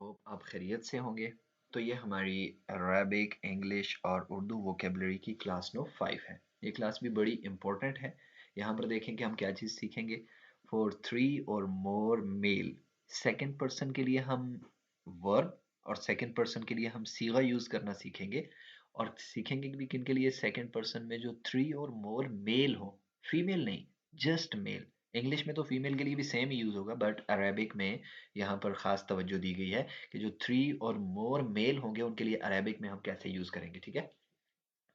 Hope आप खैरियत से होंगे। तो ये हमारी अरबिक, इंग्लिश और उर्दू वोकेबलरी की क्लास नो 5 है। ये क्लास भी बड़ी इंपॉर्टेंट है। यहाँ पर देखें कि हम क्या चीज़ सीखेंगे। फॉर थ्री और मोर मेल, सेकंड पर्सन के लिए हम वर्ब और सेकंड पर्सन के लिए हम सीगा यूज़ करना सीखेंगे। और सीखेंगे भी किन के लिए, सेकंड पर्सन में जो थ्री और मोर मेल हो, फीमेल नहीं, जस्ट मेल। इंग्लिश में तो फीमेल के लिए भी सेम ही यूज़ होगा, बट अरेबिक में यहाँ पर ख़ास तवज्जो दी गई है कि जो थ्री और मोर मेल होंगे उनके लिए अरेबिक में हम कैसे यूज़ करेंगे। ठीक है,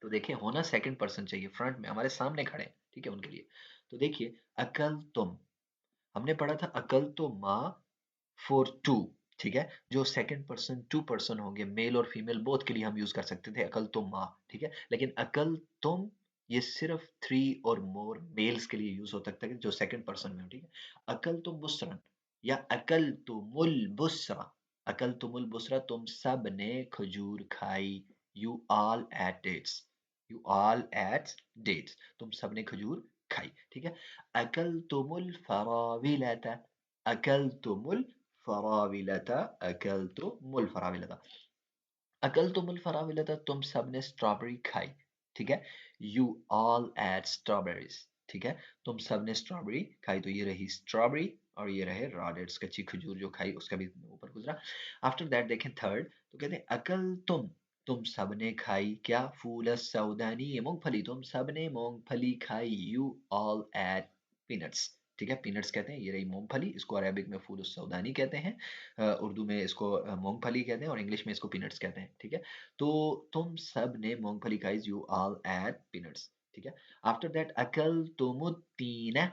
तो देखिए होना सेकंड पर्सन चाहिए, फ्रंट में हमारे सामने खड़े हैं, ठीक है, उनके लिए। तो देखिए, अकल तुम, हमने पढ़ा था अकल तो माँ फॉर टू। ठीक है, जो सेकंड पर्सन टू पर्सन होंगे, मेल और फीमेल बोथ के लिए हम यूज कर सकते थे अकल तो माँ। ठीक है, लेकिन अकल तुम ये सिर्फ थ्री और मोर मेल्स के लिए यूज हो सकता है जो सेकंड पर्सन में हो। ठीक है, अकल तुम बुसरन या अकल तुमुल बुसरा। अकल तुमुल बुसरा, तुम सब ने खजूर खाई। You all ate dates, you all ate dates, तुम सब ने खजूर खाई। ठीक है, अकल तुमुल फराविलता, अकल तुमुल फराविलता, अकल तुमुल फराविलता, अकल तुमुल फराविलता, तुम सबने स्ट्रॉबेरी खाई। ठीक है, यू ऑल एट स्ट्रॉबेरीज। ठीक है, तुम सबने स्ट्रॉबेरी खाई। तो ये रही स्ट्रॉबेरी और ये रहे रॉडेट्स, कच्ची खजूर जो खाई उसका भी ऊपर गुजरा। आफ्टर दैट देखें थर्ड, तो कहते हैं अकल तुम सबने खाई क्या, फूल सऊदानी, ये मूंगफली, तुम सबने मूंगफली खाई। You all eight peanuts. ठीक है, पीनट्स कहते हैं, ये रही मूंगफली, इसको अरेबिक में फूल सऊदानी कहते हैं, उर्दू में इसको मूंगफली कहते हैं और इंग्लिश में इसको पीनट्स कहते हैं। ठीक है, तो तुम सब ने मूंगफली खाई, यू ऑल एट पीनट्स। ठीक है, आफ्टर दैट अकल तुमुत्तीना,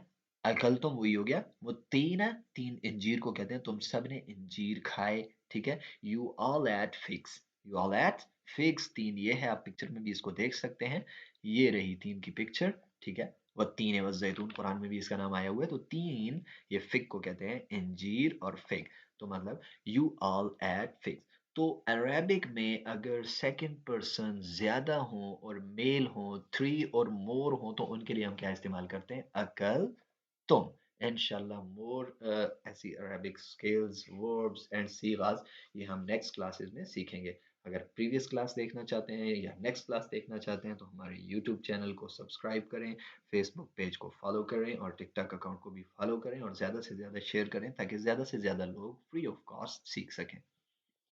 अकल तुम वही हो गया, मुत्तीना तीन इंजीर को कहते हैं, तुम सब ने इंजीर खाए। ठीक है, you all eight figs, you all eight figs, तीन ये है, आप पिक्चर में भी इसको देख सकते हैं, ये रही तीन की पिक्चर। ठीक है, वह तीन है, वह जैतून, कुरान में भी इसका नाम आया हुआ है। तो तीन, ये फिग को कहते हैं, इंजीर और फिग, तो मतलब यू ऑल एट फिग्स। तो अरेबिक में अगर सेकंड पर्सन ज्यादा हो और मेल हो, थ्री और मोर हो, तो उनके लिए हम क्या इस्तेमाल करते हैं, अकल तुम। इंशाल्लाह मोर ऐसी अरेबिक स्किल्स, वर्ब्स एंड सीगास ये हम नेक्स्ट क्लासेस में सीखेंगे। अगर प्रीवियस क्लास देखना चाहते हैं या नेक्स्ट क्लास देखना चाहते हैं तो हमारे यूट्यूब चैनल को सब्सक्राइब करें, फेसबुक पेज को फॉलो करें और टिकटॉक अकाउंट को भी फॉलो करें और ज़्यादा से ज़्यादा शेयर करें ताकि ज़्यादा से ज़्यादा लोग फ्री ऑफ कॉस्ट सीख सकें।